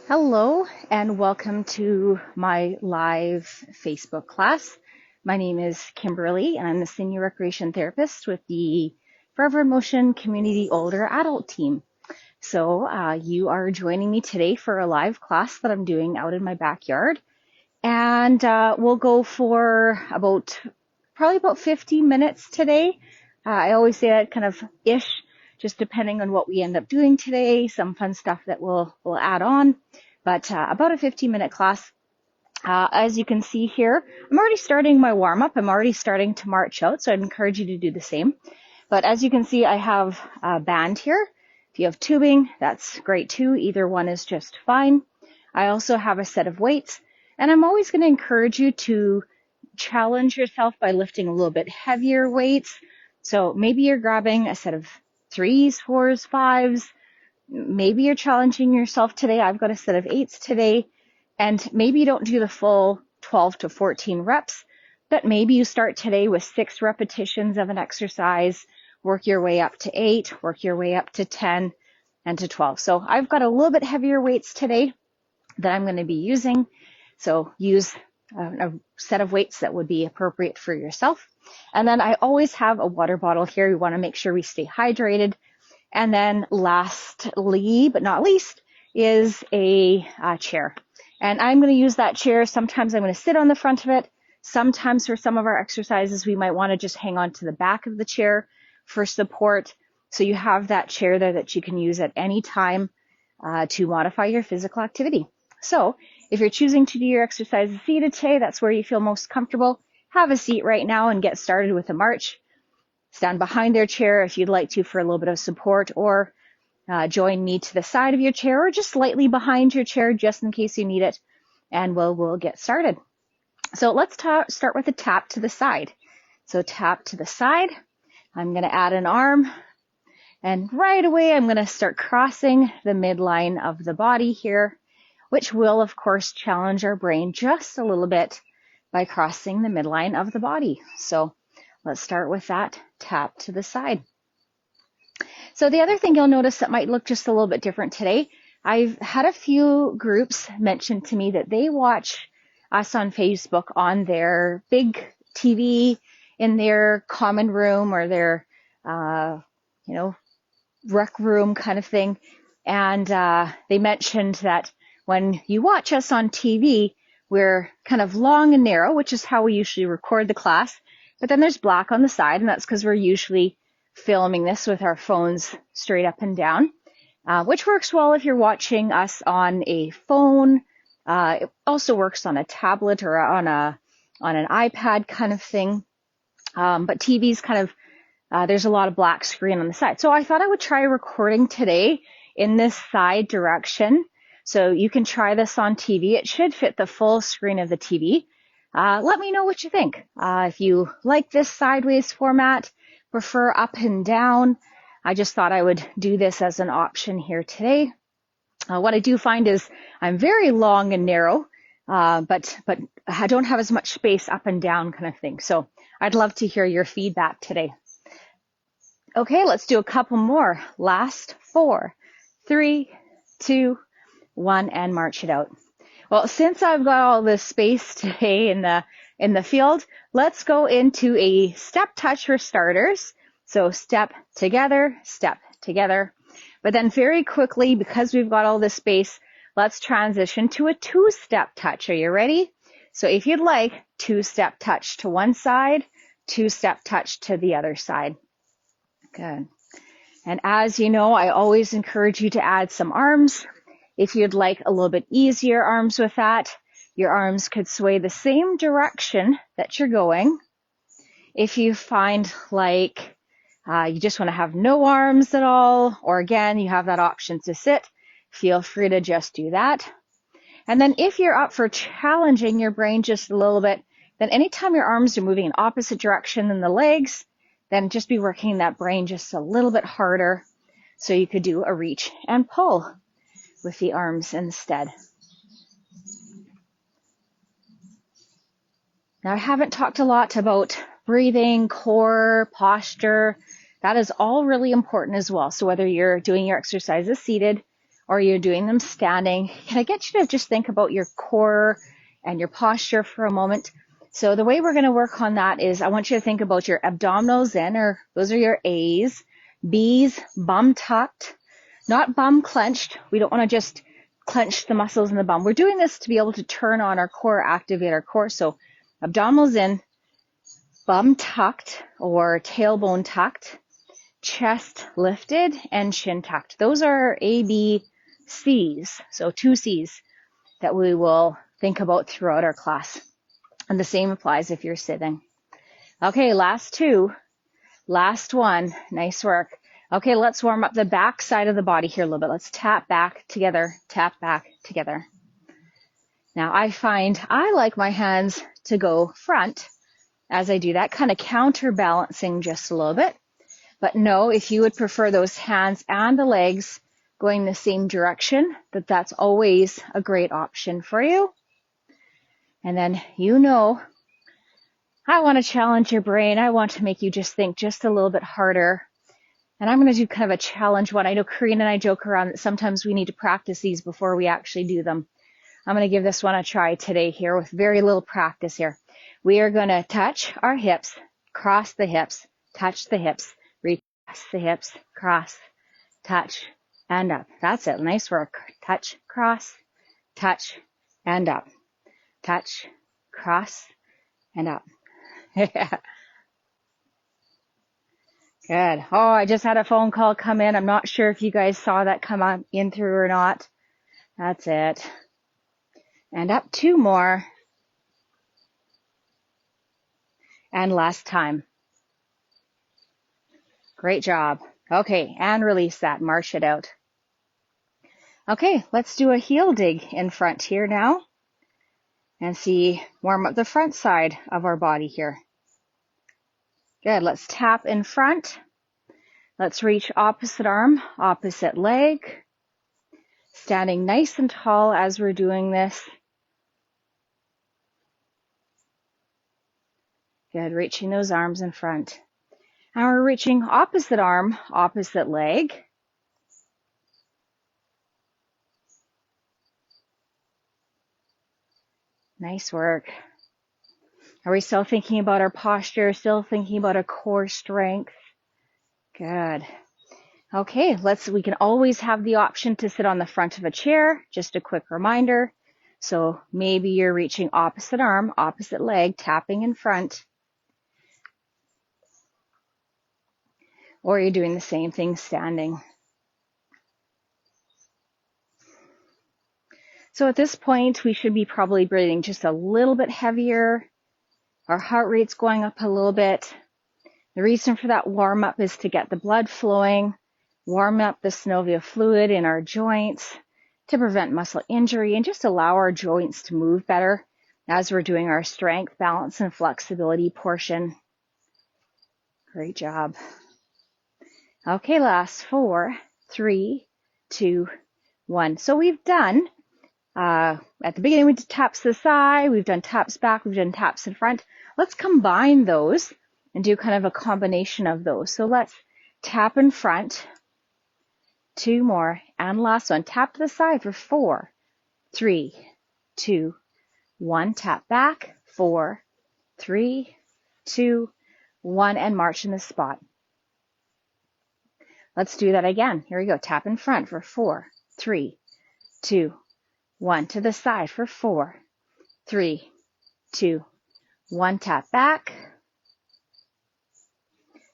Hello and welcome to my live Facebook class. My name is Kimberly and I'm the Senior Recreation Therapist with the Forever in Motion Community Older Adult Team. So you are joining me today for a live class that I'm doing out in my backyard. And we'll go for probably about 50 minutes today. I always say that kind of ish, just depending on what we end up doing today, some fun stuff that we'll add on, but about a 15-minute class. As you can see here, I'm already starting my warm-up. I'm already starting to march out, so I'd encourage you to do the same. But as you can see, I have a band here. If you have tubing, that's great too. Either one is just fine. I also have a set of weights, and I'm always going to encourage you to challenge yourself by lifting a little bit heavier weights. So maybe you're grabbing a set of 3s, 4s, 5s. Maybe you're challenging yourself today. I've got a set of 8s today. And maybe you don't do the full 12 to 14 reps, but maybe you start today with 6 repetitions of an exercise, work your way up to 8, work your way up to 10 and to 12. So I've got a little bit heavier weights today that I'm going to be using. So use a set of weights that would be appropriate for yourself. And then I always have a water bottle here. We want to make sure we stay hydrated. And then lastly, but not least, is a chair. And I'm going to use that chair. Sometimes I'm going to sit on the front of it. Sometimes for some of our exercises, we might want to just hang on to the back of the chair for support. So you have that chair there that you can use at any time to modify your physical activity. So if you're choosing to do your exercises seated today, that's where you feel most comfortable. Have a seat right now and get started with a march. Stand behind their chair if you'd like to for a little bit of support, or join me to the side of your chair or just slightly behind your chair just in case you need it, and we'll get started. So let's start with a tap to the side. So tap to the side. I'm going to add an arm, and right away I'm going to start crossing the midline of the body here, which will of course challenge our brain just a little bit by crossing the midline of the body. So let's start with that tap to the side. So the other thing you'll notice that might look just a little bit different today, I've had a few groups mention to me that they watch us on Facebook on their big TV in their common room or their, rec room kind of thing. And they mentioned that when you watch us on TV, we're kind of long and narrow, which is how we usually record the class. But then there's black on the side, and that's because we're usually filming this with our phones straight up and down, which works well if you're watching us on a phone. It also works on a tablet or on an iPad kind of thing. But TV's kind of, there's a lot of black screen on the side. So I thought I would try recording today in this side direction. So you can try this on TV. It should fit the full screen of the TV. Let me know what you think. If you like this sideways format, prefer up and down, I just thought I would do this as an option here today. What I do find is I'm very long and narrow, but I don't have as much space up and down kind of thing. So I'd love to hear your feedback today. Okay, let's do a couple more. Last 4, 3, 2, 1, and march it out. Well, since I've got all this space today in the field, let's go into a step touch for starters. So step together. But then very quickly, because we've got all this space, let's transition to a 2-step touch. Are you ready? So if you'd like, 2-step touch to one side, 2-step touch to the other side. Good. And as you know, I always encourage you to add some arms. If you'd like a little bit easier arms with that, your arms could sway the same direction that you're going. If you find like you just want to have no arms at all, or again, you have that option to sit, feel free to just do that. And then if you're up for challenging your brain just a little bit, then anytime your arms are moving in opposite direction than the legs, then just be working that brain just a little bit harder. So you could do a reach and pull with the arms instead. Now, I haven't talked a lot about breathing, core, posture. That is all really important as well. So whether you're doing your exercises seated or you're doing them standing, can I get you to just think about your core and your posture for a moment? So the way we're going to work on that is I want you to think about your abdominals in, or those are your A's, B's, bum tucked, not bum clenched. We don't want to just clench the muscles in the bum. We're doing this to be able to turn on our core, activate our core. So abdominals in, bum tucked or tailbone tucked, chest lifted, and chin tucked. Those are A, B, C's. So 2 C's that we will think about throughout our class. And the same applies if you're sitting. Okay, last 2. Last one. Nice work. Okay, let's warm up the back side of the body here a little bit. Let's tap back together, tap back together. Now I find I like my hands to go front as I do that, kind of counterbalancing just a little bit. But no, if you would prefer those hands and the legs going the same direction, that's always a great option for you. And then, I want to challenge your brain. I want to make you just think just a little bit harder. And I'm going to do kind of a challenge one. I know Karina and I joke around that sometimes we need to practice these before we actually do them. I'm going to give this one a try today here with very little practice here. We are going to touch our hips, cross the hips, touch the hips, reach the hips, cross, touch, and up. That's it. Nice work. Touch, cross, touch, and up. Touch, cross, and up. Good. Oh, I just had a phone call come in. I'm not sure if you guys saw that come in through or not. That's it. And up 2 more. And last time. Great job. Okay, and release that. March it out. Okay, let's do a heel dig in front here now. And warm up the front side of our body here. Good, let's tap in front. Let's reach opposite arm, opposite leg. Standing nice and tall as we're doing this. Good, reaching those arms in front. And we're reaching opposite arm, opposite leg. Nice work. Are we still thinking about our posture, still thinking about our core strength? Good. Okay, we can always have the option to sit on the front of a chair. Just a quick reminder. So maybe you're reaching opposite arm, opposite leg, tapping in front. Or you're doing the same thing standing. So at this point, we should be probably breathing just a little bit heavier. Our heart rate's going up a little bit. The reason for that warm up is to get the blood flowing, warm up the synovial fluid in our joints to prevent muscle injury and just allow our joints to move better as we're doing our strength, balance, and flexibility portion. Great job. Okay, last 4, 3, 2, 1. So we've done, at the beginning we did taps to the side, we've done taps back, we've done taps in front. Let's combine those and do kind of a combination of those. So let's tap in front, 2 more, and last one. Tap to the side for 4, 3, 2, 1. Tap back, 4, 3, 2, 1, and march in the spot. Let's do that again. Here we go. Tap in front for 4, 3, 2, 1. To the side for 4, 3, 2, 1. Tap back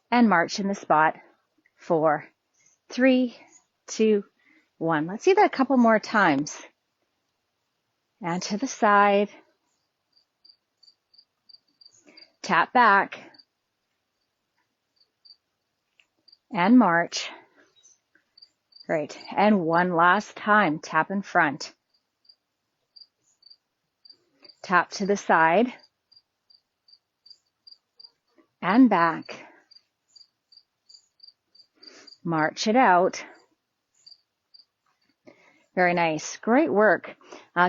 and march in the spot. 4, 3, 2, 1. Let's see that a couple more times. And to the side. Tap back and march. Great. And one last time. Tap in front. Tap to the side and back. March it out. Very nice. Great work.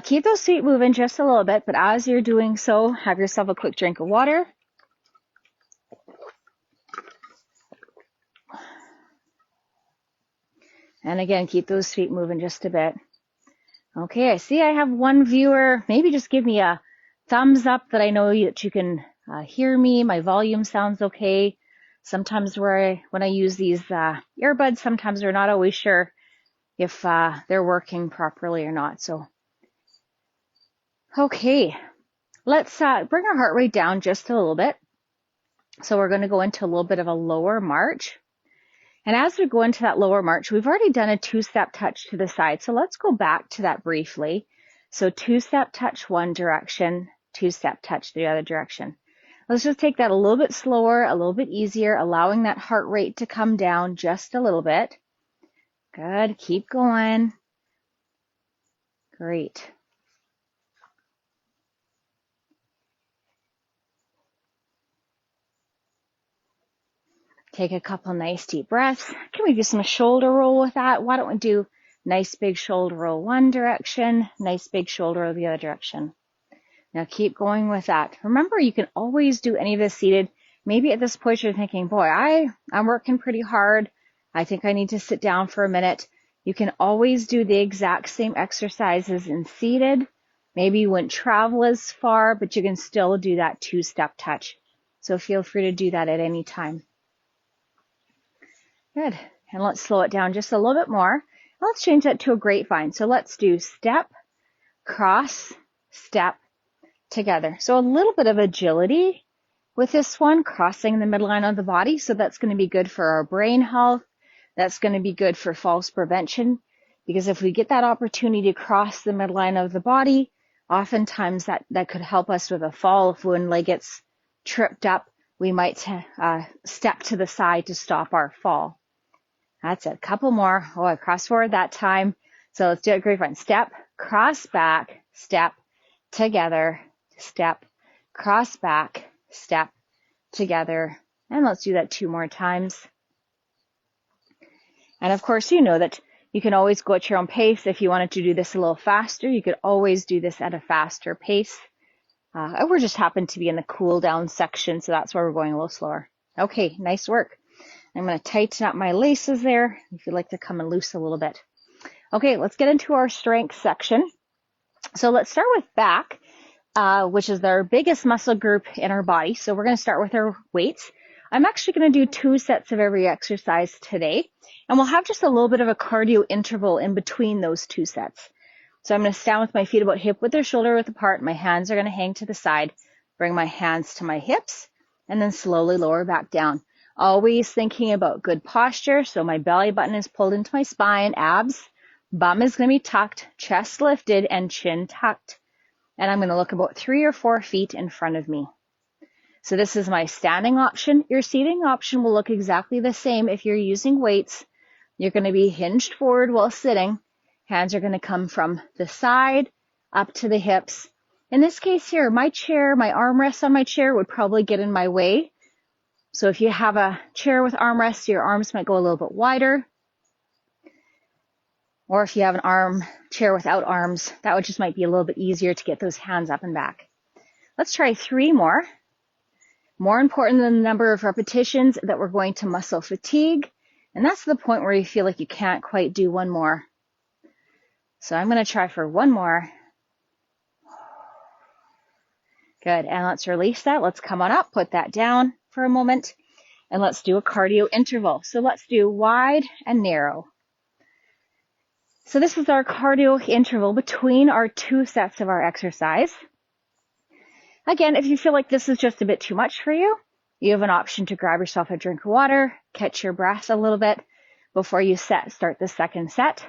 Keep those feet moving just a little bit, but as you're doing so, have yourself a quick drink of water. And And again, keep those feet moving just a bit. Okay, I see I have one viewer. Maybe just give me a thumbs up that I know that you can hear me. My volume sounds okay. Sometimes when I use these earbuds, sometimes we're not always sure if they're working properly or not. So, okay, let's bring our heart rate down just a little bit. So we're going to go into a little bit of a lower march. And as we go into that lower march, we've already done a two-step touch to the side. So let's go back to that briefly. So two-step touch one direction, two-step touch the other direction. Let's just take that a little bit slower, a little bit easier, allowing that heart rate to come down just a little bit. Good. Keep going. Great. Take a couple nice deep breaths. Can we do some shoulder roll with that? Why don't we do nice big shoulder roll one direction, nice big shoulder roll the other direction. Now keep going with that. Remember, you can always do any of this seated. Maybe at this point you're thinking, boy, I'm working pretty hard. I think I need to sit down for a minute. You can always do the exact same exercises in seated. Maybe you wouldn't travel as far, but you can still do that two-step touch. So feel free to do that at any time. Good. And let's slow it down just a little bit more. Let's change that to a grapevine. So let's do step, cross, step, together. So a little bit of agility with this one, crossing the midline of the body. So that's going to be good for our brain health. That's going to be good for falls prevention, because if we get that opportunity to cross the midline of the body, oftentimes that could help us with a fall. If one leg gets tripped up, we might step to the side to stop our fall. That's it. A couple more. Oh, I crossed forward that time. So let's do it. Grapevine. Step, cross back, step, together, step, cross back, step, together. And let's do that 2 more times. And of course, you know that you can always go at your own pace. If you wanted to do this a little faster, you could always do this at a faster pace. We're just happen to be in the cool down section, so that's why we're going a little slower. Okay, nice work. I'm going to tighten up my laces there. If you'd like to come and loose a little bit. Okay, let's get into our strength section. So let's start with back, which is our biggest muscle group in our body. So we're going to start with our weights. I'm actually going to do 2 sets of every exercise today, and we'll have just a little bit of a cardio interval in between those 2 sets. So I'm going to stand with my feet about hip width or shoulder width apart. My hands are going to hang to the side. Bring my hands to my hips, and then slowly lower back down. Always thinking about good posture. So my belly button is pulled into my spine, abs, bum is going to be tucked, chest lifted, and chin tucked. And I'm going to look about 3 or 4 feet in front of me. So this is my standing option. Your seating option will look exactly the same if you're using weights. You're going to be hinged forward while sitting. Hands are going to come from the side up to the hips. In this case here, my armrest on my chair would probably get in my way. So if you have a chair with armrests, your arms might go a little bit wider. Or if you have an chair without arms, that just might be a little bit easier to get those hands up and back. Let's try 3 more. More important than the number of repetitions, that we're going to muscle fatigue. And that's the point where you feel like you can't quite do 1 more. So I'm going to try for 1 more. Good. And let's release that. Let's come on up, put that down for a moment, and let's do a cardio interval. So let's do wide and narrow. So this is our cardio interval between our 2 sets of our exercise. Again, if you feel like this is just a bit too much for you, you have an option to grab yourself a drink of water, catch your breath a little bit before you start the second set.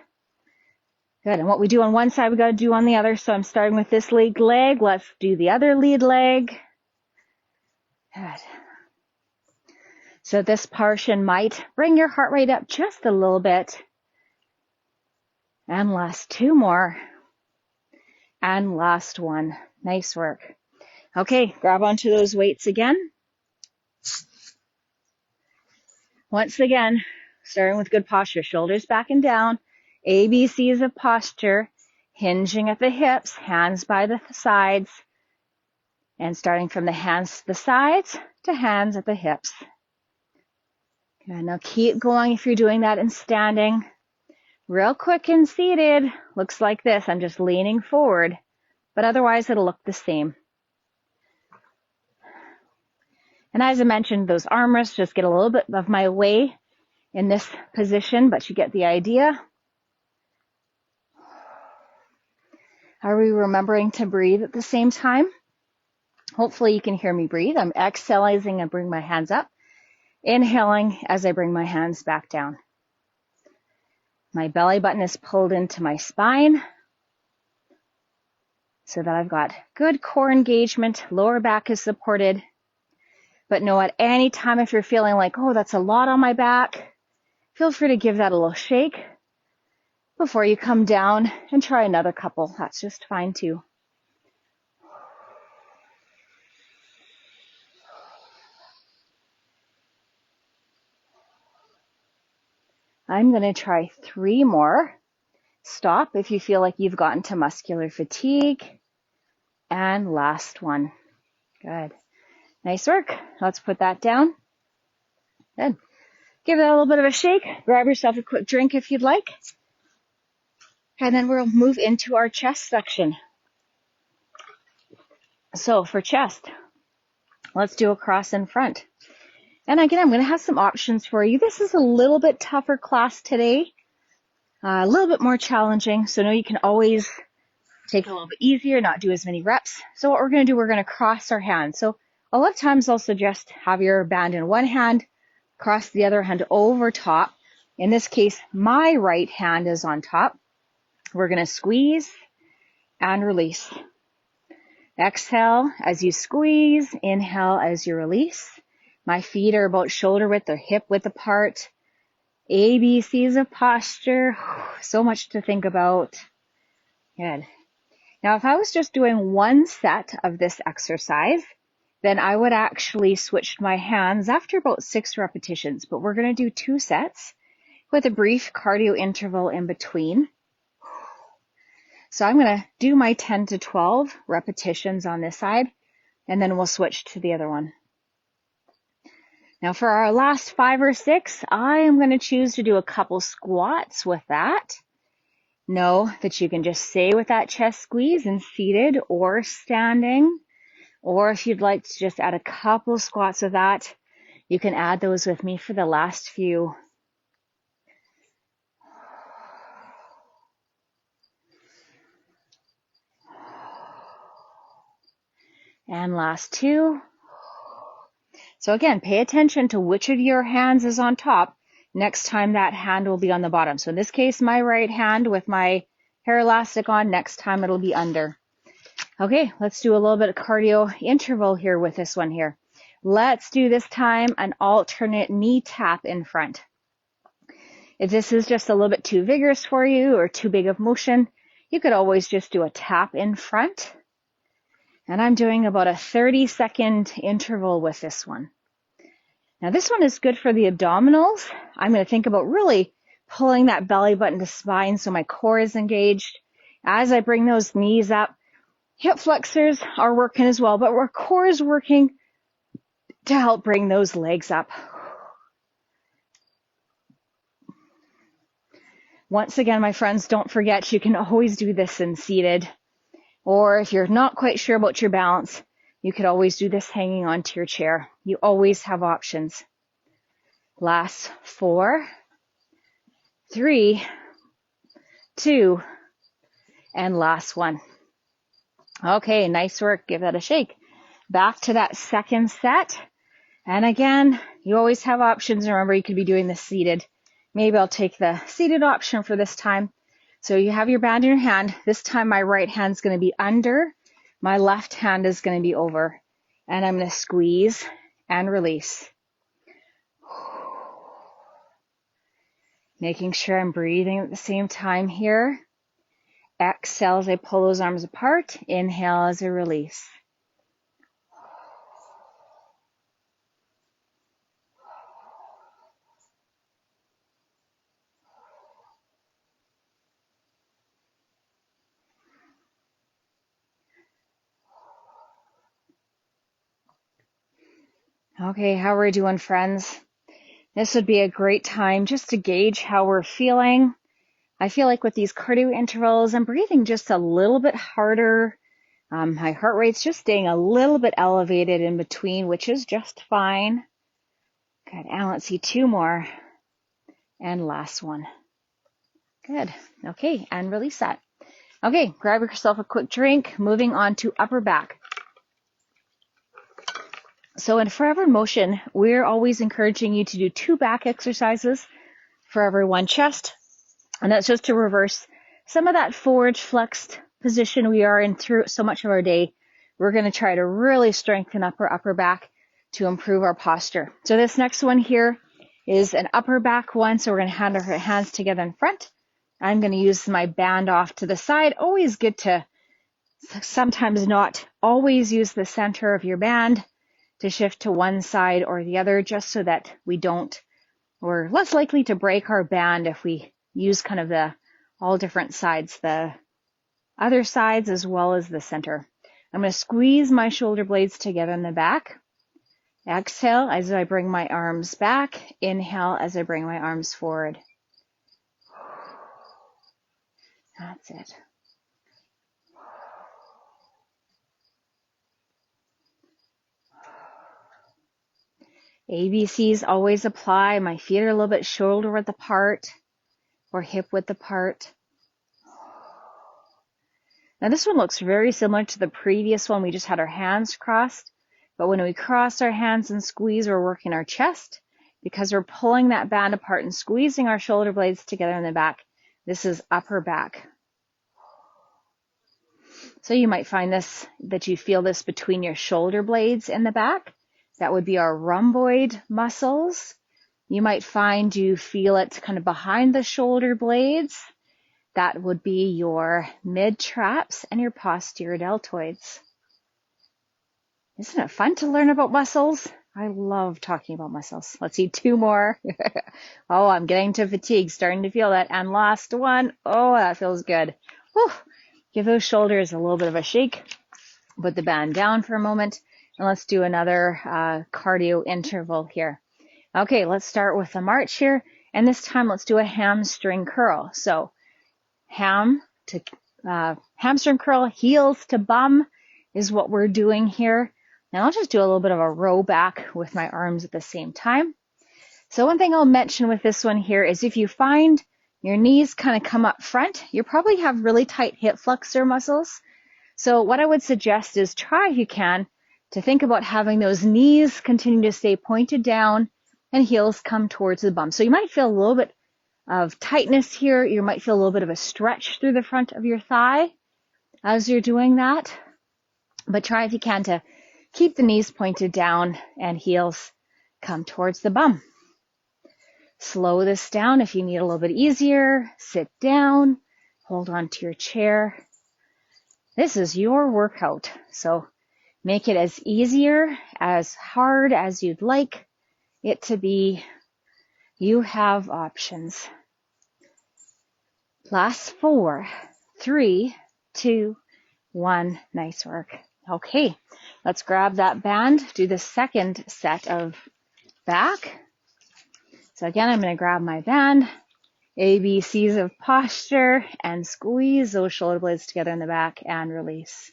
Good. And what we do on one side, we got to do on the other. So I'm starting with this lead leg. Let's do the other lead leg. Good. So this portion might bring your heart rate up just a little bit. And last 2 more. And last 1. Nice work. Okay, grab onto those weights again. Once again, starting with good posture. Shoulders back and down. ABCs of posture. Hinging at the hips. Hands by the sides. And starting from the hands to the sides to hands at the hips. Good. Now keep going if you're doing that in standing. Real quick and seated, looks like this. I'm just leaning forward, but otherwise it'll look the same. And as I mentioned, those armrests just get a little bit of my way in this position, but you get the idea. Are we remembering to breathe at the same time? Hopefully you can hear me breathe. I'm exhaling and bring my hands up. Inhaling as I bring my hands back down. My belly button is pulled into my spine so that I've got good core engagement. Lower back is supported. But know at any time if you're feeling like, oh, that's a lot on my back, feel free to give that a little shake before you come down and try another couple. That's just fine too. I'm going to try 3 more. Stop if you feel like you've gotten to muscular fatigue. And last one. Good. Nice work. Let's put that down. Good. Give it a little bit of a shake. Grab yourself a quick drink if you'd like. And then we'll move into our chest section. So for chest, let's do a cross in front. And again, I'm going to have some options for you. This is a little bit tougher class today. A little bit more challenging. So know you can always take it a little bit easier, not do as many reps. So what we're going to do, we're going to cross our hands. So a lot of times I'll suggest have your band in one hand, cross the other hand over top. In this case, my right hand is on top. We're going to squeeze and release. Exhale as you squeeze, inhale as you release. My feet are about shoulder width or hip width apart. ABCs of posture. So much to think about. Good. Now, if I was just doing one set of this exercise, then I would actually switch my hands after about 6 repetitions. But we're going to do 2 sets with a brief cardio interval in between. So I'm going to do my 10 to 12 repetitions on this side, and then we'll switch to the other one. Now for our last 5 or 6, I am going to choose to do a couple squats with that. Know that you can just stay with that chest squeeze and seated or standing. Or if you'd like to just add a couple squats with that, you can add those with me for the last few. And last 2. So again, pay attention to which of your hands is on top. Next time that hand will be on the bottom. So in this case, my right hand with my hair elastic on. Next time it'll be under. Okay, let's do a little bit of cardio interval here with this one here. Let's do this time an alternate knee tap in front. If this is just a little bit too vigorous for you or too big of motion, you could always just do a tap in front. And I'm doing about a 30-second interval with this one. Now this one is good for the abdominals. I'm going to think about really pulling that belly button to spine so my core is engaged. As I bring those knees up, hip flexors are working as well, but our core is working to help bring those legs up. Once again, my friends, don't forget you can always do this in seated. Or if you're not quite sure about your balance, you could always do this hanging onto your chair. You always have options. Last 4, 3, 2, and last 1. Okay, nice work. Give that a shake. Back to that second set. And again, you always have options. Remember, you could be doing this seated. Maybe I'll take the seated option for this time. So you have your band in your hand. This time my right hand's going to be under. My left hand is going to be over. And I'm going to squeeze and release. Making sure I'm breathing at the same time here. Exhale as I pull those arms apart. Inhale as I release. Okay, how are we doing, friends? This would be a great time just to gauge how we're feeling. I feel like with these cardio intervals, I'm breathing just a little bit harder. My heart rate's just staying a little bit elevated in between, which is just fine. Good, and let's see 2 more. And last one. Good. Okay, and release that. Okay, grab yourself a quick drink. Moving on to upper back. So in Forever Motion, we're always encouraging you to do 2 back exercises for every 1 chest. And that's just to reverse some of that forward flexed position we are in through so much of our day. We're going to try to really strengthen up our upper back to improve our posture. So this next one here is an upper back one. So we're going to hand our hands together in front. I'm going to use my band off to the side. Always good to sometimes not always use the center of your band to shift to one side or the other, just so that we're less likely to break our band if we use kind of the all different sides, the other sides as well as the center. I'm going to squeeze my shoulder blades together in the back. Exhale as I bring my arms back. Inhale as I bring my arms forward. That's it. ABCs always apply. My feet are a little bit shoulder width apart or hip width apart. Now this one looks very similar to the previous one. We just had our hands crossed, but when we cross our hands and squeeze, we're working our chest because we're pulling that band apart and squeezing our shoulder blades together in the back. This is upper back. So you might find that you feel this between your shoulder blades in the back. That would be our rhomboid muscles. You might find you feel it kind of behind the shoulder blades. That would be your mid-traps and your posterior deltoids. Isn't it fun to learn about muscles? I love talking about muscles. Let's see 2 more. Oh, I'm getting to fatigue, starting to feel that. And last one. Oh, that feels good. Whew. Give those shoulders a little bit of a shake. Put the band down for a moment. And let's do another cardio interval here. Okay, let's start with a march here. And this time, let's do a hamstring curl. So hamstring curl, heels to bum is what we're doing here. Now I'll just do a little bit of a row back with my arms at the same time. So one thing I'll mention with this one here is if you find your knees kind of come up front, you probably have really tight hip flexor muscles. So what I would suggest is try, if you can, to think about having those knees continue to stay pointed down and heels come towards the bum. So you might feel a little bit of tightness here. You might feel a little bit of a stretch through the front of your thigh as you're doing that. But try, if you can, to keep the knees pointed down and heels come towards the bum. Slow this down if you need a little bit easier. Sit down, hold on to your chair. This is your workout, so make it as easier, as hard as you'd like it to be. You have options. Last 4, 3, 2, 1. Nice work. Okay, let's grab that band, do the second set of back. So again, I'm going to grab my band, ABCs of posture, and squeeze those shoulder blades together in the back and release.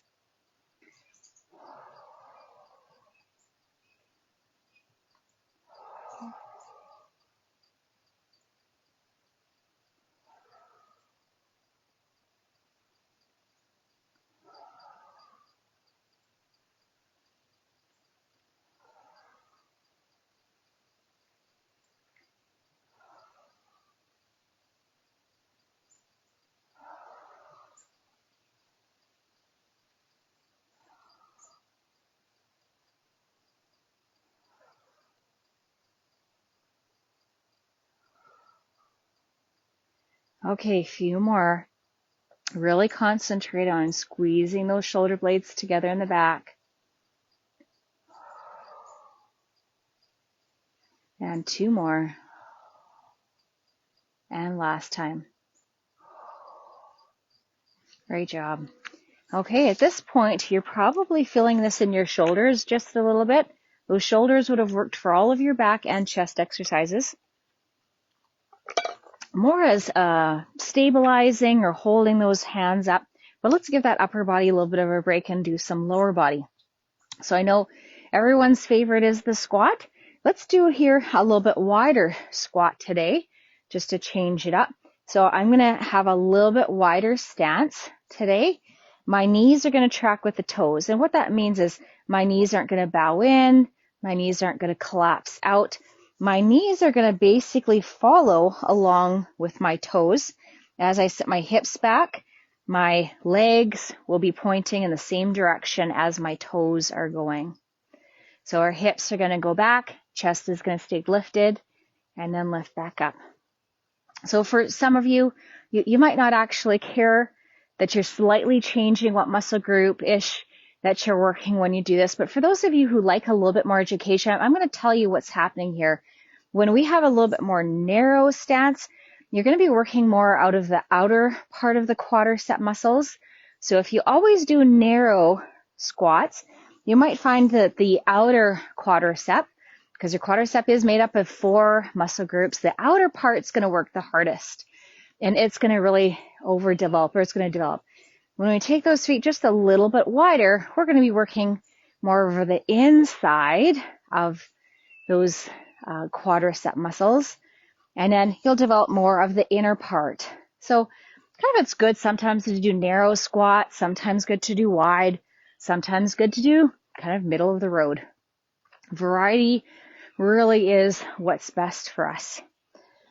Okay, a few more. Really concentrate on squeezing those shoulder blades together in the back. And 2 more. And last time. Great job. Okay, at this point, you're probably feeling this in your shoulders just a little bit. Those shoulders would have worked for all of your back and chest exercises. more as stabilizing or holding those hands up. But let's give that upper body a little bit of a break and do some lower body. So I know everyone's favorite is the squat. Let's do here a little bit wider squat today, just to change it up. So I'm going to have a little bit wider stance today. My knees are going to track with the toes. And what that means is my knees aren't going to bow in. My knees aren't going to collapse out. My knees are going to basically follow along with my toes. As I sit my hips back, my legs will be pointing in the same direction as my toes are going. So our hips are going to go back, chest is going to stay lifted, and then lift back up. So for some of you, you might not actually care that you're slightly changing what muscle group-ish that you're working when you do this. But for those of you who like a little bit more education, I'm going to tell you what's happening here. When we have a little bit more narrow stance, you're going to be working more out of the outer part of the quadricep muscles. So if you always do narrow squats, you might find that the outer quadricep, because your quadricep is made up of 4 muscle groups, the outer part's going to work the hardest. And it's going to really overdevelop, or it's going to develop. When we take those feet just a little bit wider, we're going to be working more over the inside of those quadricep muscles. And then you'll develop more of the inner part. So kind of it's good sometimes to do narrow squats, sometimes good to do wide, sometimes good to do kind of middle of the road. Variety really is what's best for us.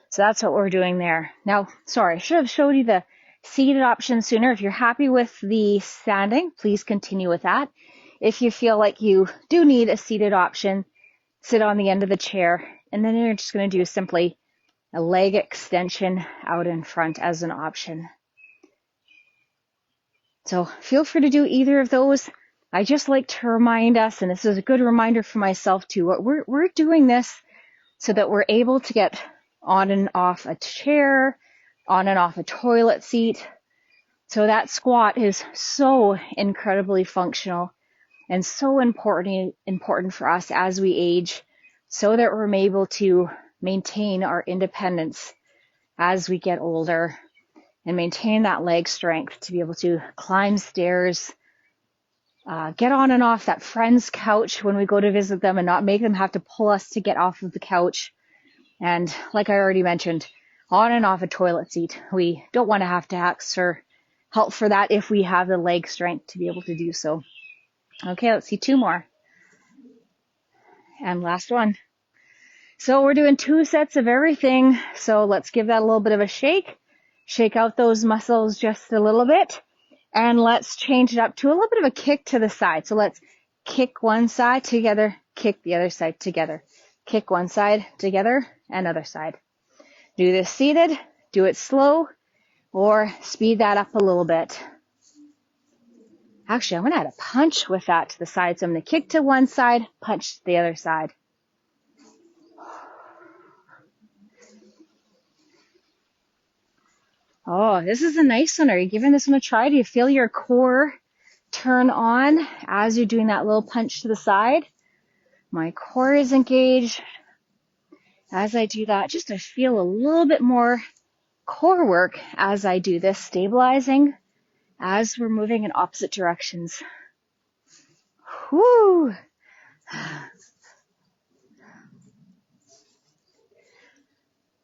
So that's what we're doing there. Now, sorry, I should have showed you the seated option sooner. If you're happy with the standing, please continue with that. If you feel like you do need a seated option, sit on the end of the chair, and then you're just going to do simply a leg extension out in front as an option. So feel free to do either of those. I just like to remind us, and this is a good reminder for myself too, we're doing this so that we're able to get on and off a chair, on and off a toilet seat. So that squat is so incredibly functional and so important for us as we age, so that we're able to maintain our independence as we get older and maintain that leg strength to be able to climb stairs, get on and off that friend's couch when we go to visit them and not make them have to pull us to get off of the couch. And like I already mentioned, on and off a toilet seat. We don't want to have to ask for help for that if we have the leg strength to be able to do so. Okay, let's see 2 more. And last one. So we're doing 2 sets of everything. So let's give that a little bit of a shake. Shake out those muscles just a little bit. And let's change it up to a little bit of a kick to the side. So let's kick one side together, kick the other side together. Kick one side together, and other side. Do this seated, do it slow, or speed that up a little bit. Actually, I'm going to add a punch with that to the side. So I'm going to kick to one side, punch to the other side. Oh, this is a nice one. Are you giving this one a try? Do you feel your core turn on as you're doing that little punch to the side? My core is engaged. As I do that, just to feel a little bit more core work as I do this, stabilizing as we're moving in opposite directions. Whoo!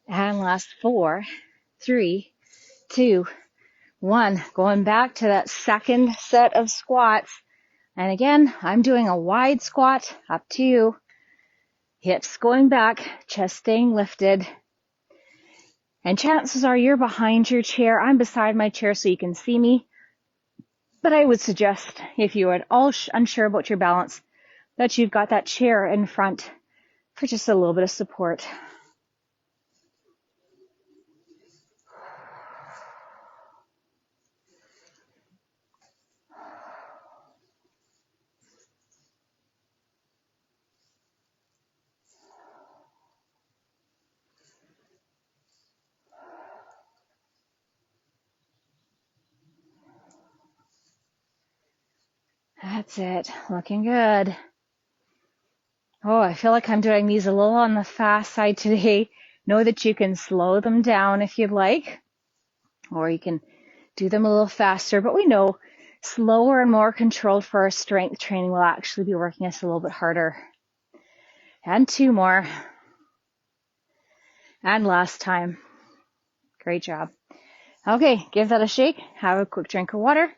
And last 4, 3, 2, 1. Going back to that second set of squats. And again, I'm doing a wide squat, up to you. Hips going back, chest staying lifted. And chances are you're behind your chair. I'm beside my chair so you can see me. But I would suggest, if you are at all unsure about your balance, that you've got that chair in front for just a little bit of support. That's it. Looking good. Oh, I feel like I'm doing these a little on the fast side today. Know that you can slow them down if you'd like, or you can do them a little faster, but we know slower and more controlled for our strength training will actually be working us a little bit harder. And 2 more. And last time. Great job. Okay, give that a shake. Have a quick drink of water.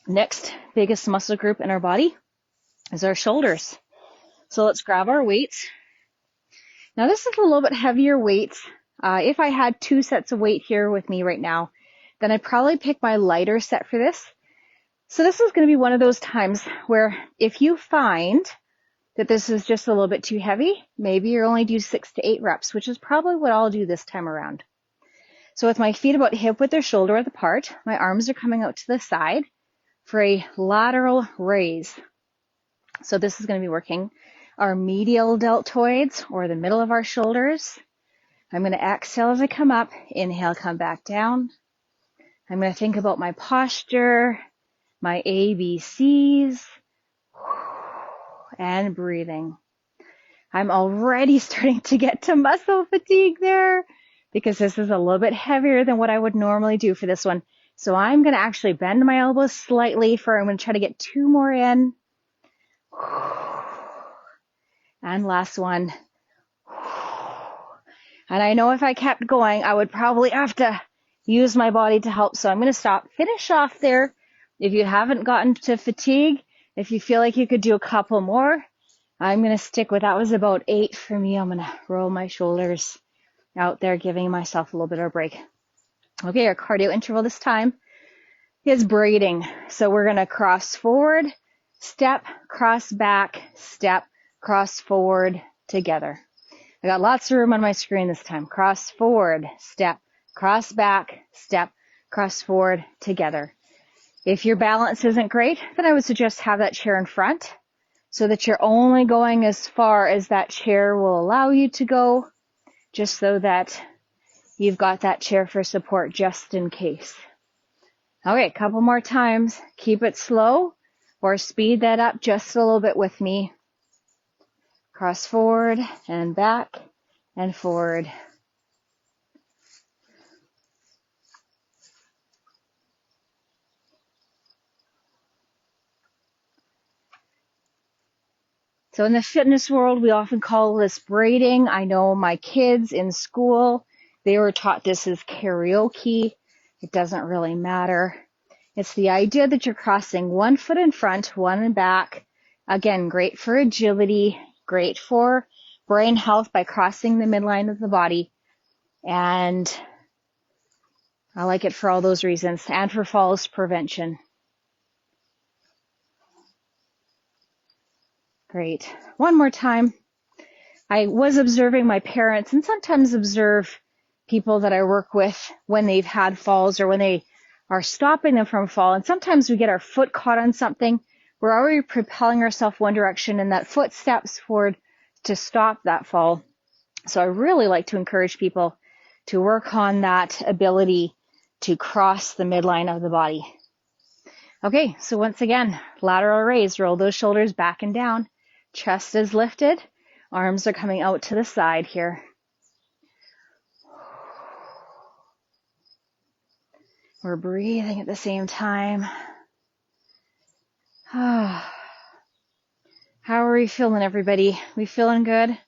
Next biggest muscle group in our body is our shoulders. So let's grab our weights. Now this is a little bit heavier weights. If I had 2 sets of weight here with me right now, then I'd probably pick my lighter set for this. So this is going to be one of those times where if you find that this is just a little bit too heavy, maybe you'll only do 6 to 8 reps, which is probably what I'll do this time around. So with my feet about hip width or shoulder width apart, my arms are coming out to the side for a lateral raise. So this is going to be working our medial deltoids, or the middle of our shoulders. I'm going to exhale as I come up, inhale, come back down. I'm going to think about my posture, my ABCs, and breathing. I'm already starting to get to muscle fatigue there because this is a little bit heavier than what I would normally do for this one. So I'm going to actually bend my elbows slightly I'm going to try to get 2 more in. And last one. And I know if I kept going, I would probably have to use my body to help. So I'm going to stop. Finish off there. If you haven't gotten to fatigue, if you feel like you could do a couple more, I'm going to stick with, that was about 8 for me. I'm going to roll my shoulders out there, giving myself a little bit of a break. Okay, our cardio interval this time is braiding. So we're going to cross forward, step, cross back, step, cross forward together. I got lots of room on my screen this time. Cross forward, step, cross back, step, cross forward together. If your balance isn't great, then I would suggest have that chair in front so that you're only going as far as that chair will allow you to go, just so that you've got that chair for support just in case. Okay, a couple more times. Keep it slow or speed that up just a little bit with me. Cross forward and back and forward. So in the fitness world, we often call this braiding. I know my kids in school, they were taught this as karaoke. It doesn't really matter. It's the idea that you're crossing 1 foot in front, 1 in back. Again, great for agility, great for brain health by crossing the midline of the body. And I like it for all those reasons, and for falls prevention. Great. One more time. I was observing my parents, and sometimes observe people that I work with when they've had falls or when they are stopping them from fall. And sometimes we get our foot caught on something. We're already propelling ourselves one direction, and that foot steps forward to stop that fall. So I really like to encourage people to work on that ability to cross the midline of the body. Okay, so once again, lateral raise. Roll those shoulders back and down. Chest is lifted. Arms are coming out to the side here. We're breathing at the same time. How are we feeling, everybody? We feeling good?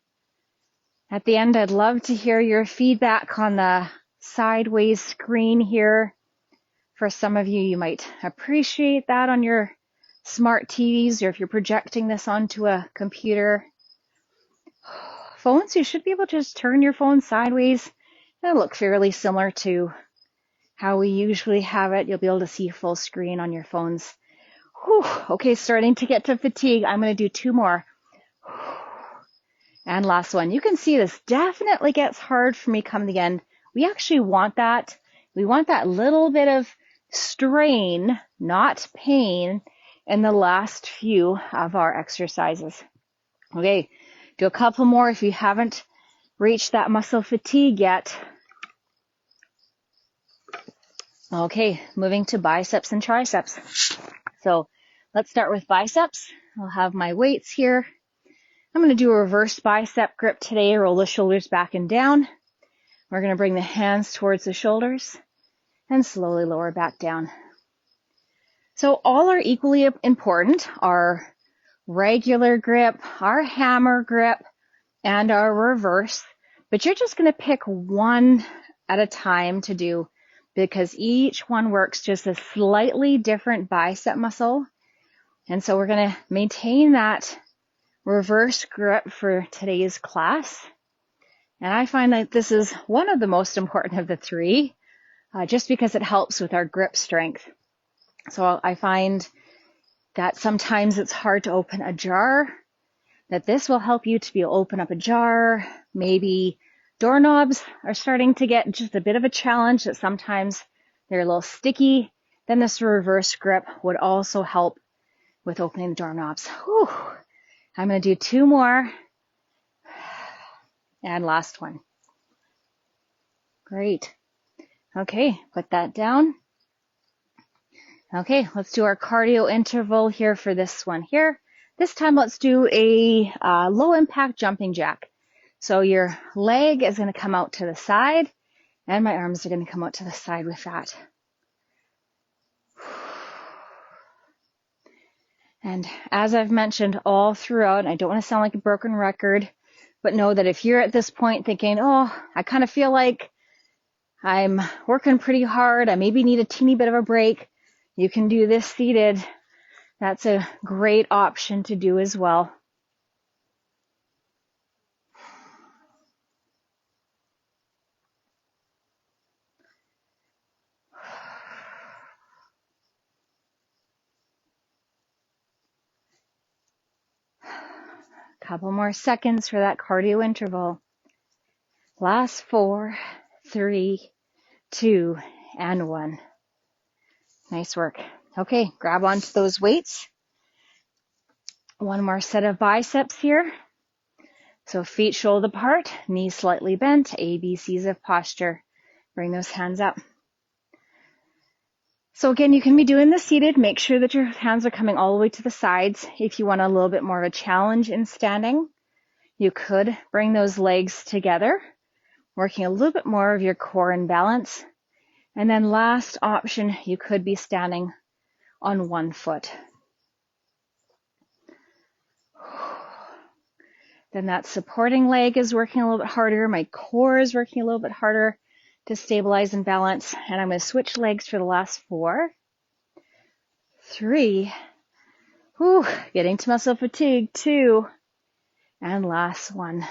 At the end, I'd love to hear your feedback on the sideways screen here. For some of you, you might appreciate that on your smart TVs, or if you're projecting this onto a computer. Phones, you should be able to just turn your phone sideways. It'll look fairly similar to how we usually have it. You'll be able to see full screen on your phones. Whew. Okay, starting to get to fatigue. I'm going to do 2 more. And last one. You can see this definitely gets hard for me come the end. We actually want that. We want that little bit of strain, not pain, in the last few of our exercises. Okay, do a couple more if you haven't reached that muscle fatigue yet. Okay, moving to biceps and triceps. So let's start with biceps. I'll have my weights here. I'm going to do a reverse bicep grip today. Roll the shoulders back and down. We're going to bring the hands towards the shoulders and slowly lower back down. So all are equally important. Our regular grip, our hammer grip, and our reverse. But you're just going to pick one at a time to do because each one works just a slightly different bicep muscle. And so we're going to maintain that reverse grip for today's class. And I find that this is one of the most important of the three, just because it helps with our grip strength. So I find that sometimes it's hard to open a jar, that this will help you to be able to open up a jar. Maybe doorknobs are starting to get just a bit of a challenge, that sometimes they're a little sticky. Then this reverse grip would also help with opening the doorknobs. Whew. I'm going to do 2 more. And last one. Great. Okay, put that down. Okay, let's do our cardio interval here for this one here. This time let's do a low impact jumping jack. So your leg is going to come out to the side and my arms are going to come out to the side with that. And as I've mentioned all throughout, I don't want to sound like a broken record, but know that if you're at this point thinking, oh, I kind of feel like I'm working pretty hard, I maybe need a teeny bit of a break, you can do this seated. That's a great option to do as well. Couple more seconds for that cardio interval. Last 4, 3, 2, and 1. Nice work. Okay, grab onto those weights. One more set of biceps here. So feet shoulder apart, knees slightly bent, ABCs of posture. Bring those hands up. So again, you can be doing this seated. Make sure that your hands are coming all the way to the sides. If you want a little bit more of a challenge in standing, you could bring those legs together, working a little bit more of your core and balance. And then last option, you could be standing on one foot. Then that supporting leg is working a little bit harder. My core is working a little bit harder to stabilize and balance. And I'm going to switch legs for the last 4, 3, getting to muscle fatigue, 2, and last 1.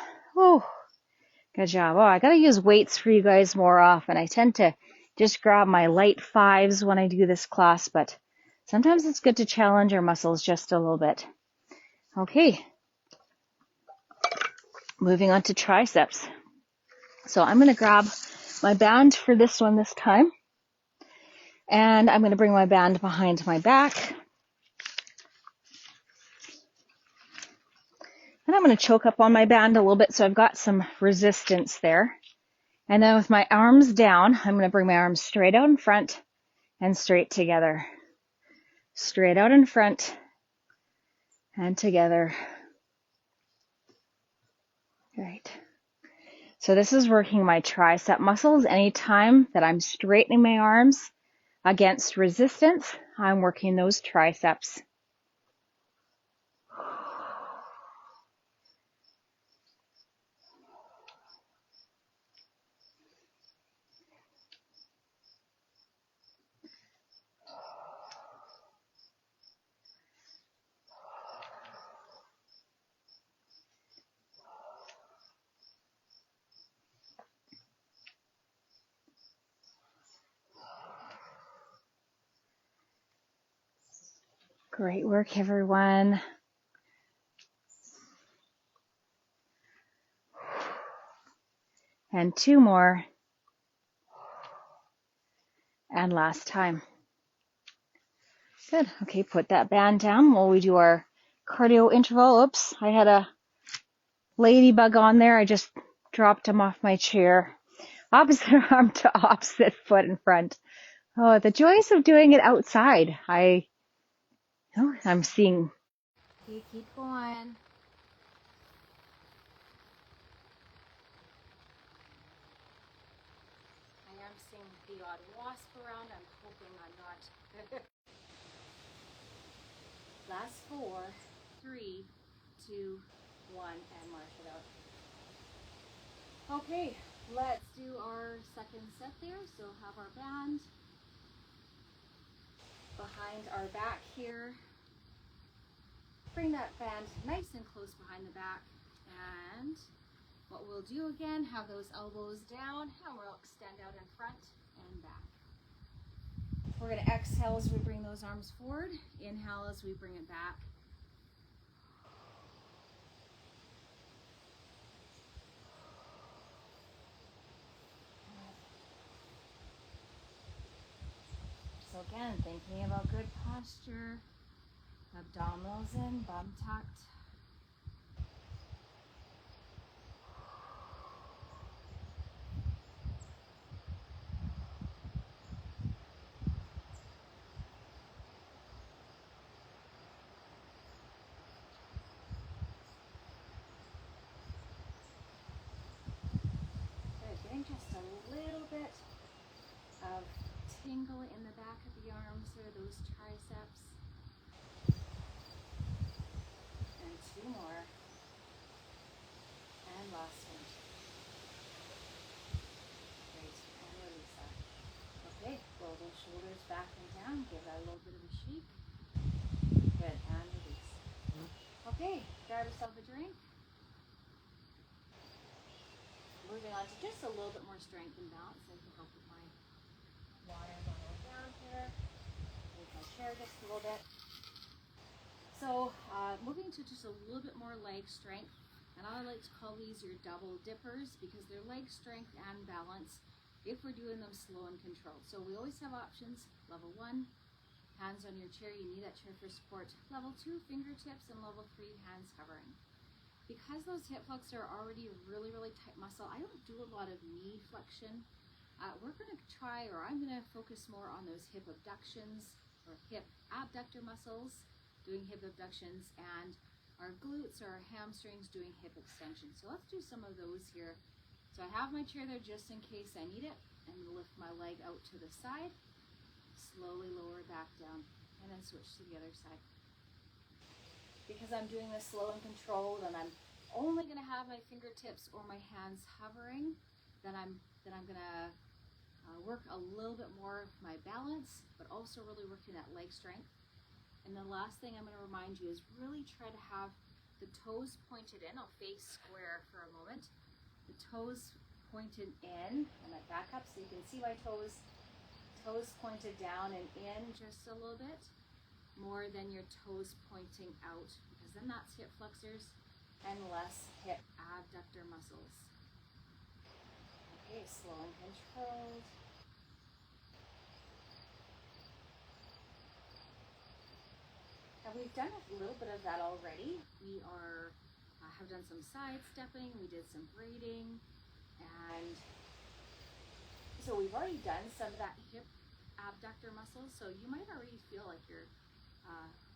Good job. Oh, I got to use weights for you guys more often. I tend to just grab my light 5s when I do this class, but sometimes it's good to challenge our muscles just a little bit. Okay. Moving on to triceps. So I'm going to grab my band for this one this time. And I'm going to bring my band behind my back. And I'm going to choke up on my band a little bit so I've got some resistance there. And then with my arms down, I'm going to bring my arms straight out in front and straight together. Straight out in front and together. Right. So this is working my tricep muscles. Anytime that I'm straightening my arms against resistance, I'm working those triceps. Great work, everyone. And 2 more. And last time. Good. Okay, put that band down while we do our cardio interval. Oops, I had a ladybug on there. I just dropped him off my chair. Opposite arm to opposite foot in front. Oh, the joys of doing it outside. I'm seeing. Okay, keep going. grasp around. I'm hoping I'm not. Last 4, 3, 2, 1, and march it out. Okay, let's do our second set there. So have our band behind our back here. Bring that band nice and close behind the back, and what we'll do again, have those elbows down, and we'll extend out in front and back. We're going to exhale as we bring those arms forward, inhale as we bring it back. So again, thinking about good posture, abdominals in, bum tucked. Good, getting just a little bit of tingle in the back of the arms or those triceps. And 2 more. And last one. Great, and release that. Okay, roll those shoulders back and down, give that a little bit of a shake. Good, and release. Okay, grab yourself a drink. Moving on to just a little bit more strength and balance. I can help with my water going down here. Move my chair just a little bit. So moving to just a little bit more leg strength. And I like to call these your double dippers because they're leg strength and balance if we're doing them slow and controlled. So we always have options. Level 1, hands on your chair. You need that chair for support. Level 2, fingertips, and level 3, hands hovering. Because those hip flexors are already a really, really tight muscle, I don't do a lot of knee flexion. We're going to try, or I'm going to focus more on those hip abductions or hip abductor muscles, doing hip abductions, and our glutes or our hamstrings doing hip extension. So let's do some of those here. So I have my chair there just in case I need it. I'm going to lift my leg out to the side, slowly lower back down, and then switch to the other side. Because I'm doing this slow and controlled, and I'm only going to have my fingertips or my hands hovering, then I'm going to work a little bit more of my balance, but also really working that leg strength. And the last thing I'm going to remind you is really try to have the toes pointed in. I'll face square for a moment. The toes pointed in, and I back up so you can see my toes. Toes pointed down and in just a little bit, more than your toes pointing out, because then that's hip flexors and less hip abductor muscles. Okay, slow and controlled. And we've done a little bit of that already. We have done some side stepping, we did some braiding, and so we've already done some of that hip abductor muscles. So you might already feel like you're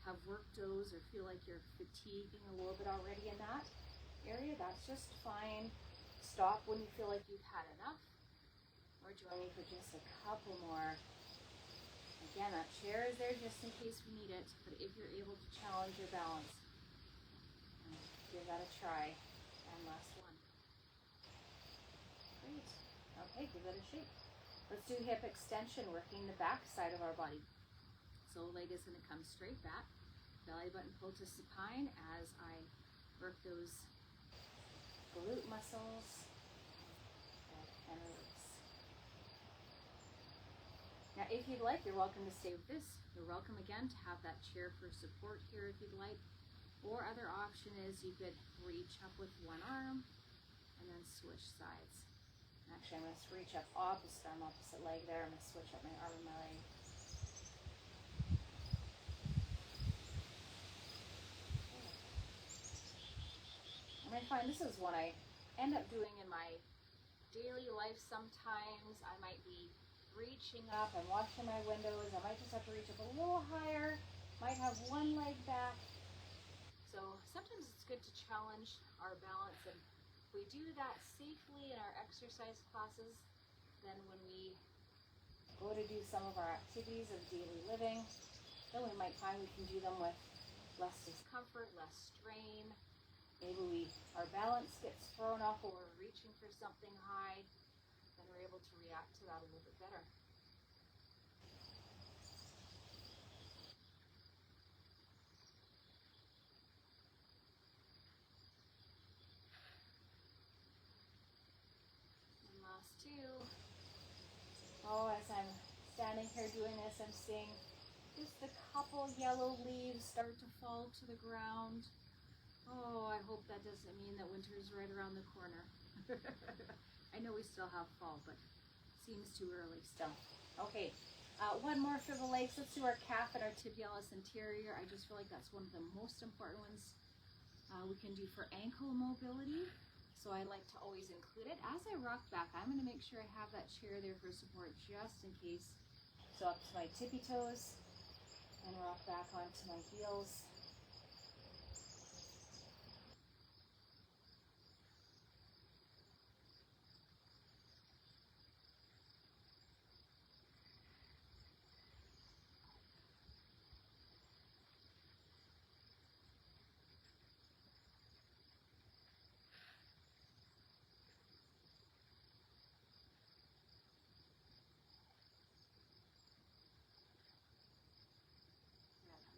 have worked those or feel like you're fatiguing a little bit already in that area. That's just fine. Stop when you feel like you've had enough, or join me for just a couple more. Again, that chair is there just in case we need it, but if you're able to challenge your balance, give that a try. And last one. Great. Okay, give that a shake. Let's do hip extension, working the back side of our body. So leg is going to come straight back. Belly button pull to supine as I work those glute muscles and release. Now, if you'd like, you're welcome to stay with this. You're welcome again to have that chair for support here if you'd like. Or other option is you could reach up with one arm and then switch sides. Actually, I'm going to reach up opposite arm, opposite leg there. I'm going to switch up my arm and my leg. And I find this is what I end up doing in my daily life sometimes. I might be reaching up, I'm washing my windows, I might just have to reach up a little higher, might have one leg back. So sometimes it's good to challenge our balance, and if we do that safely in our exercise classes, then when we go to do some of our activities of daily living, then we might find we can do them with less discomfort, less strain. Maybe our balance gets thrown off or we're reaching for something high, then we're able to react to that a little bit better. And last two. Oh, as I'm standing here doing this, I'm seeing just a couple yellow leaves start to fall to the ground. Oh, I hope that doesn't mean that winter is right around the corner. I know we still have fall, but seems too early still. Okay, one more for the legs. Let's do our calf and our tibialis anterior. I just feel like that's one of the most important ones we can do for ankle mobility. So I like to always include it. As I rock back, I'm going to make sure I have that chair there for support just in case. So up to my tippy toes and rock back onto my heels.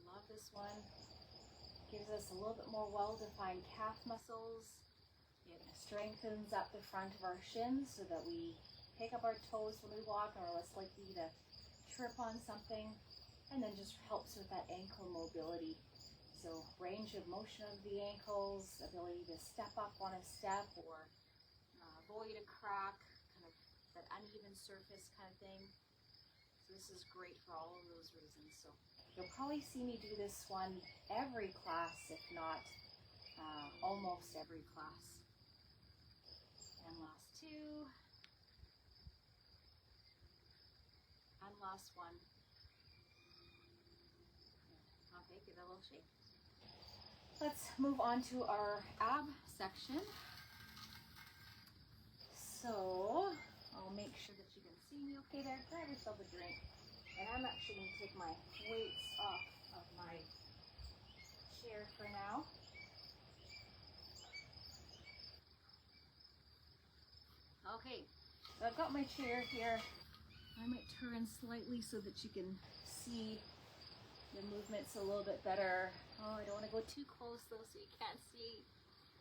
Love this one. Gives us a little bit more well-defined calf muscles. It strengthens up the front of our shins so that we pick up our toes when we walk and are less likely to trip on something. And then just helps with that ankle mobility. So range of motion of the ankles, ability to step up on a step or avoid a crack, kind of that uneven surface kind of thing. So this is great for all of those reasons. So you'll probably see me do this one every class, if not almost every class. And last two. And last one. Okay, give it a little shake. Let's move on to our ab section. So I'll make sure that you can see me okay there. Grab yourself a drink. And I'm actually going to take my weights off of my chair for now. Okay, so I've got my chair here. I might turn slightly so that you can see the movements a little bit better. Oh, I don't want to go too close though so you can't see.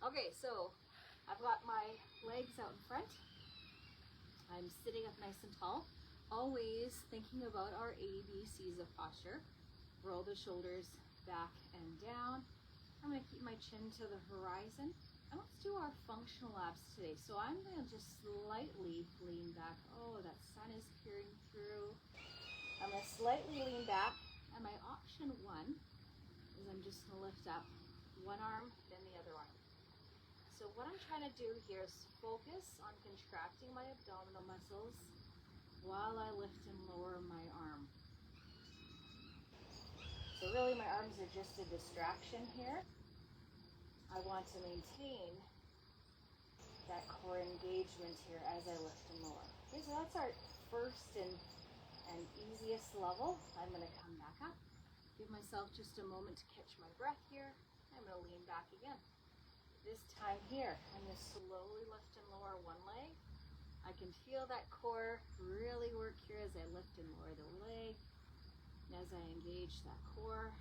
Okay, so I've got my legs out in front. I'm sitting up nice and tall, always thinking about our ABCs of posture. Roll the shoulders back and down. I'm going to keep my chin to the horizon. And let's do our functional abs today. So I'm going to just slightly lean back. Oh, that sun is peering through. I'm going to slightly lean back. And my option one is I'm just going to lift up one arm, then the other arm. So what I'm trying to do here is focus on contracting my abdominal muscles while I lift and lower my arm. So really my arms are just a distraction here. I want to maintain that core engagement here as I lift and lower. Okay, so that's our first and easiest level. I'm going to come back up. Give myself just a moment to catch my breath here. I'm going to lean back again. This time here, I'm going to slowly lift and lower one leg. I can feel that core really work here as I lift and lower the leg. And as I engage that core.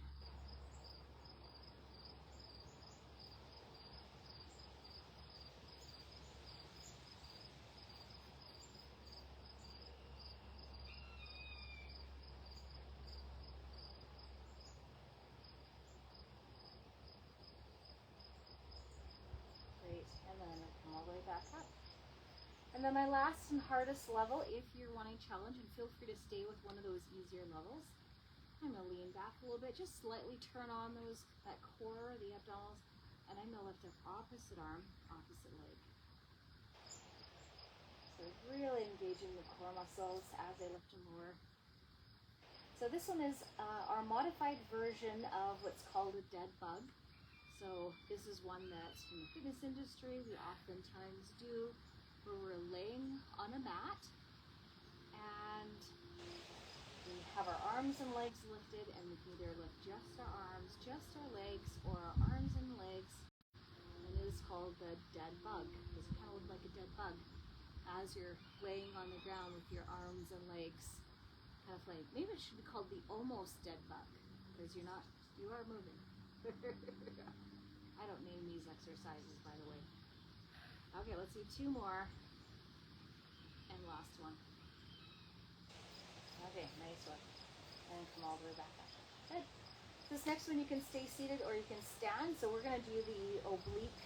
Great, and then I'm going to come all the way back up. And then my last and hardest level, if you're wanting challenge, and feel free to stay with one of those easier levels. I'm going to lean back a little bit, just slightly turn on that core, the abdominals, and I'm going to lift up opposite arm, opposite leg. So really engaging the core muscles as I lift and lower. So this one is our modified version of what's called a dead bug. So this is one that in the fitness industry we oftentimes do where we're laying on a mat and arms and legs lifted, and we can either lift just our arms, just our legs, or our arms and legs. And it is called the dead bug, because you kind of look like a dead bug as you're laying on the ground with your arms and legs kind of like, maybe it should be called the almost dead bug, because you are moving. I don't name these exercises, by the way. Okay, let's do 2 more, and last one. Okay, nice one. And come all the way back up. Good. This next one you can stay seated or you can stand. So we're going to do the oblique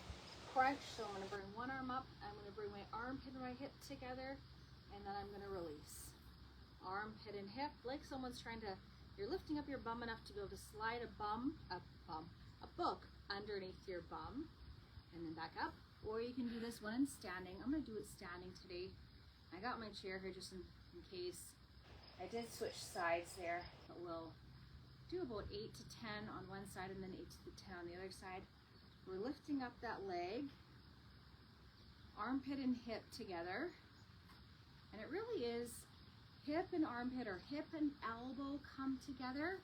crunch. So I'm going to bring one arm up. I'm going to bring my armpit and my hip together, and then I'm going to release. Armpit and hip, like someone's you're lifting up your bum enough to be able to slide a book underneath your bum, and then back up. Or you can do this one in standing. I'm going to do it standing today. I got my chair here just in case. I did switch sides there, but we'll do about 8 to 10 on one side and then 8 to 10 on the other side. We're lifting up that leg, armpit and hip together. And it really is hip and armpit or hip and elbow come together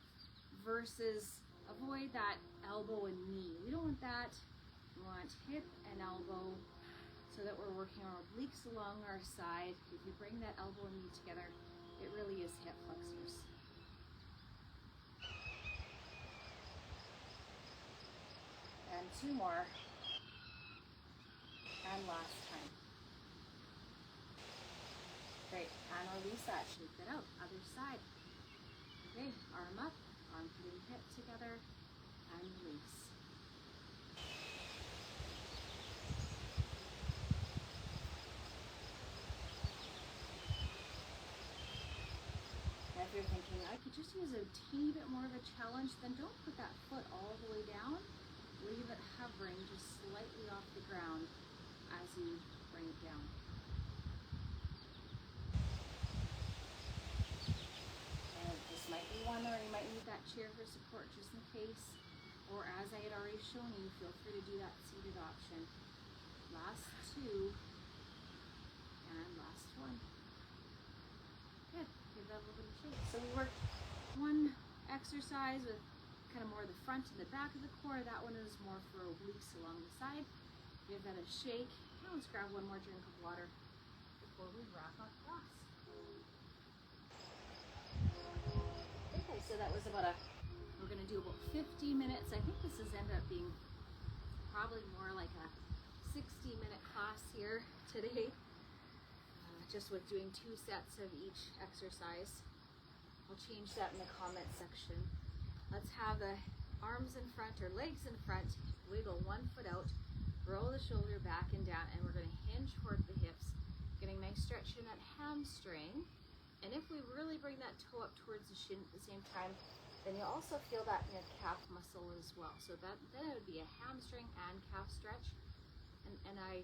versus avoid that elbow and knee. We don't want that. We want hip and elbow so that we're working our obliques along our side. If you bring that elbow and knee together, it really is hip flexors. And 2 more. And last time. Great. And release that. Shake that out. Other side. Okay. Arm up. Armpit and hip together. And release. If you're thinking, I could just use a teeny bit more of a challenge, then don't put that foot all the way down. Leave it hovering just slightly off the ground as you bring it down. And this might be one where you might need that chair for support just in case. Or as I had already shown you, feel free to do that seated option. Last 2 and last 1. Good. Give that a little bit of shake. So we worked one exercise with kind of more the front and the back of the core. That one is more for obliques along the side. Give that a shake. Now let's grab one more drink of water before we wrap up class. Okay, so that was we're going to do about 50 minutes. I think this has ended up being probably more like a 60-minute class here today. Just with doing 2 sets of each exercise. I'll change that in the comment section. Let's have the arms in front or legs in front, wiggle one foot out, roll the shoulder back and down, and we're going to hinge toward the hips, getting nice stretch in that hamstring. And if we really bring that toe up towards the shin at the same time, then you'll also feel that in your calf muscle as well. So then it would be a hamstring and calf stretch. And I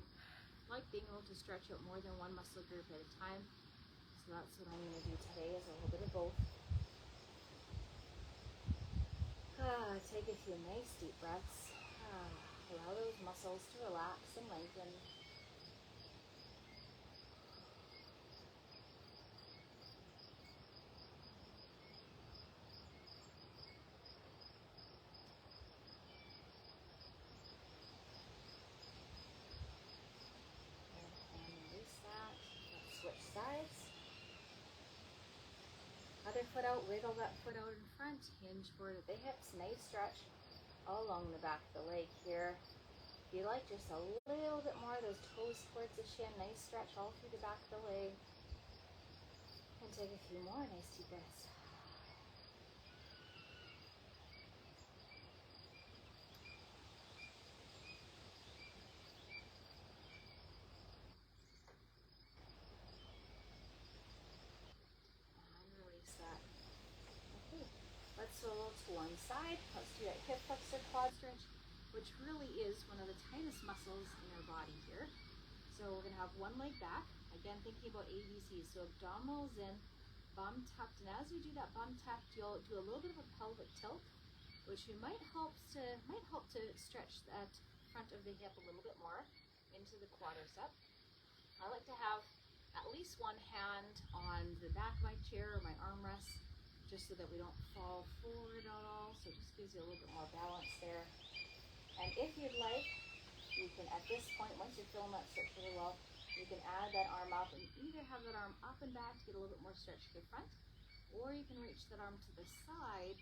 like being able to stretch out more than one muscle group at a time. So that's what I'm going to do today, is a little bit of both. Take a few nice deep breaths. Allow those muscles to relax and lengthen. Switch sides. Other foot out, wiggle that foot out in front, hinge forward at the hips, nice stretch all along the back of the leg here. If you like just a little bit more of those toes towards the shin, nice stretch all through the back of the leg. And take a few more nice deep breaths. That. Okay, let's solo to one side. Let's do that hip flexor quad stretch, which really is one of the tightest muscles in our body here. So we're going to have one leg back. Again, thinking about ABCs. So abdominals in, bum tucked. And as you do that bum tucked, you'll do a little bit of a pelvic tilt, which might help to stretch that front of the hip a little bit more into the quadricep. I like to have at least one hand on the back of my chair or my armrest, just so that we don't fall forward at all. So it just gives you a little bit more balance there. And if you'd like, you can, at this point, once you're feeling that stretch really well, you can add that arm up and either have that arm up and back to get a little bit more stretch to the front, or you can reach that arm to the side,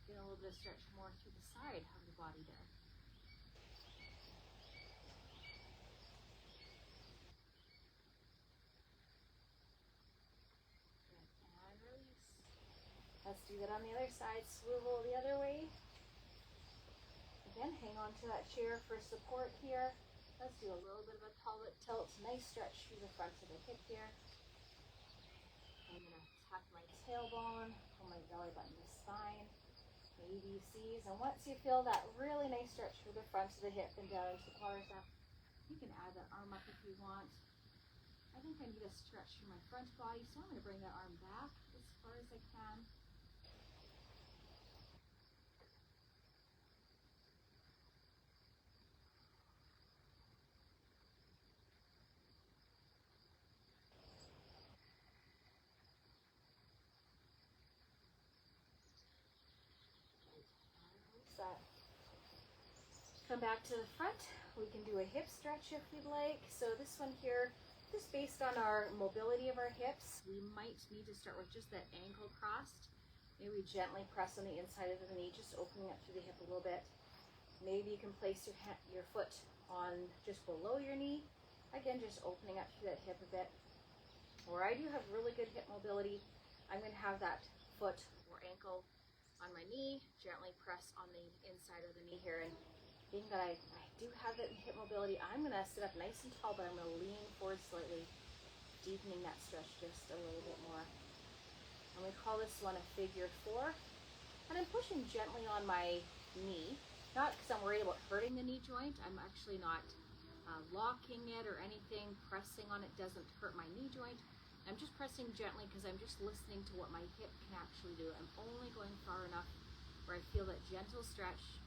get a little bit of stretch more through the side of the body there. Good, and release. Let's do that on the other side, swivel the other way. Again, hang on to that chair for support here. Let's do a little bit of a pelvic tilt. Nice stretch through the front of the hip here. I'm going to tuck my tailbone, pull my belly button to spine. ABCs. And once you feel that really nice stretch through the front of the hip and down into the quadricep, you can add that arm up if you want. I think I need a stretch through my front body, so I'm going to bring that arm back as far as I can. That. Come back to the front. We can do a hip stretch if you'd like. So this one here, just based on our mobility of our hips, we might need to start with just that ankle crossed. Maybe gently press on the inside of the knee, just opening up through the hip a little bit. Maybe you can place your foot on just below your knee. Again, just opening up through that hip a bit. Or I do have really good hip mobility. I'm going to have that foot or ankle on my knee, gently press on the inside of the knee here. And being that I do have that hip mobility, I'm going to sit up nice and tall, but I'm going to lean forward slightly, deepening that stretch just a little bit more. And we call this one a figure 4. And I'm pushing gently on my knee, not because I'm worried about hurting the knee joint. I'm actually not locking it or anything. Pressing on it doesn't hurt my knee joint. I'm just pressing gently because I'm just listening to what my hip can actually do. I'm only going far enough where I feel that gentle stretch,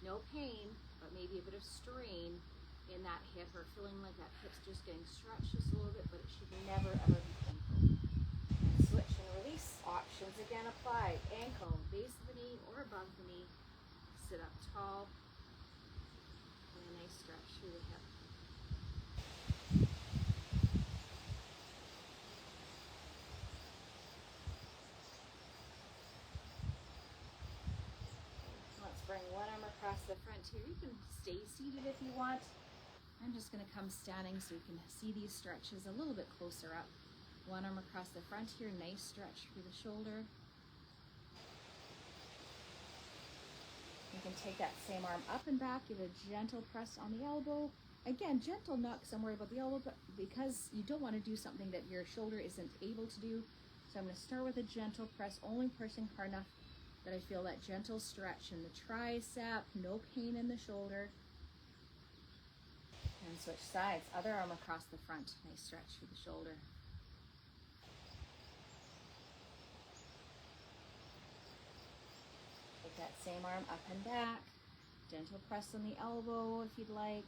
no pain, but maybe a bit of strain in that hip, or feeling like that hip's just getting stretched just a little bit, but it should never ever be painful. And switch and release. Options again apply. Ankle, base of the knee or above the knee. Sit up tall. And a nice stretch through the hip. Bring one arm across the front here. You can stay seated if you want. I'm just going to come standing so you can see these stretches a little bit closer up. One arm across the front here, nice stretch through the shoulder. You can take that same arm up and back, give a gentle press on the elbow. Again, gentle, not because I'm worried about the elbow, but because you don't want to do something that your shoulder isn't able to do. So I'm going to start with a gentle press, only pressing hard enough that I feel that gentle stretch in the tricep, no pain in the shoulder. And switch sides, other arm across the front, nice stretch through the shoulder. Take that same arm up and back, gentle press on the elbow if you'd like.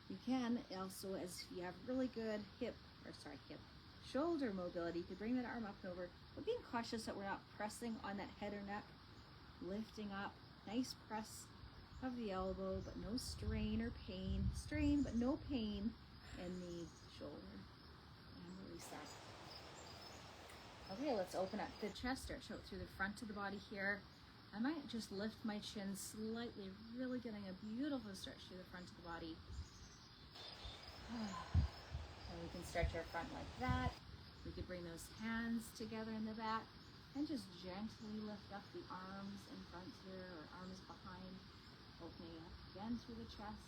You can also, as you have really good shoulder mobility, you could bring that arm up and over, but being cautious that we're not pressing on that head or neck. Lifting up, nice press of the elbow, but no strain or pain. Strain, but no pain in the shoulder. And release that. Okay, let's open up the chest, stretch out through the front of the body here. I might just lift my chin slightly, really getting a beautiful stretch through the front of the body. And we can stretch our front like that. We could bring those hands together in the back and just gently lift up the arms in front here or arms behind, opening up again through the chest.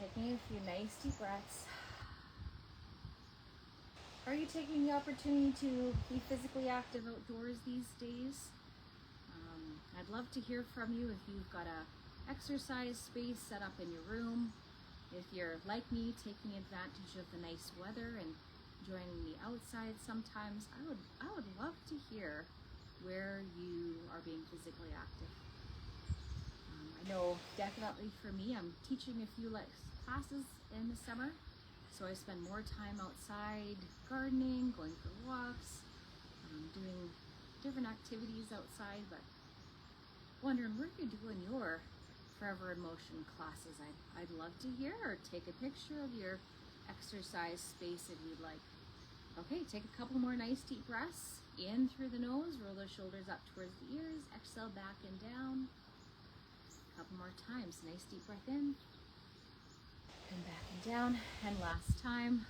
Taking a few nice deep breaths. Are you taking the opportunity to be physically active outdoors these days? I'd love to hear from you if you've got a exercise space set up in your room. If you're like me, taking advantage of the nice weather and joining me outside sometimes, I would love to hear where you are being physically active. I know definitely for me, I'm teaching a few classes in the summer, so I spend more time outside gardening, going for walks, doing different activities outside, but wondering where you're doing your Forever in Motion classes. I'd love to hear, or take a picture of your exercise space if you'd like. Okay, take a couple more nice deep breaths. In through the nose, roll the shoulders up towards the ears, exhale back and down. A couple more times, nice deep breath in, and back and down, and last time.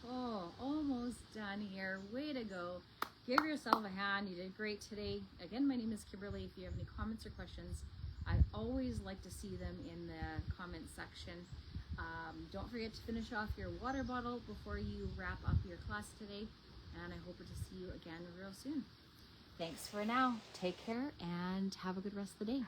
Oh, almost done here, way to go. Give yourself a hand, you did great today. Again, my name is Kimberly. If you have any comments or questions, I always like to see them in the comments section. Don't forget to finish off your water bottle before you wrap up your class today, and I hope to see you again real soon. Thanks for now. Take care and have a good rest of the day.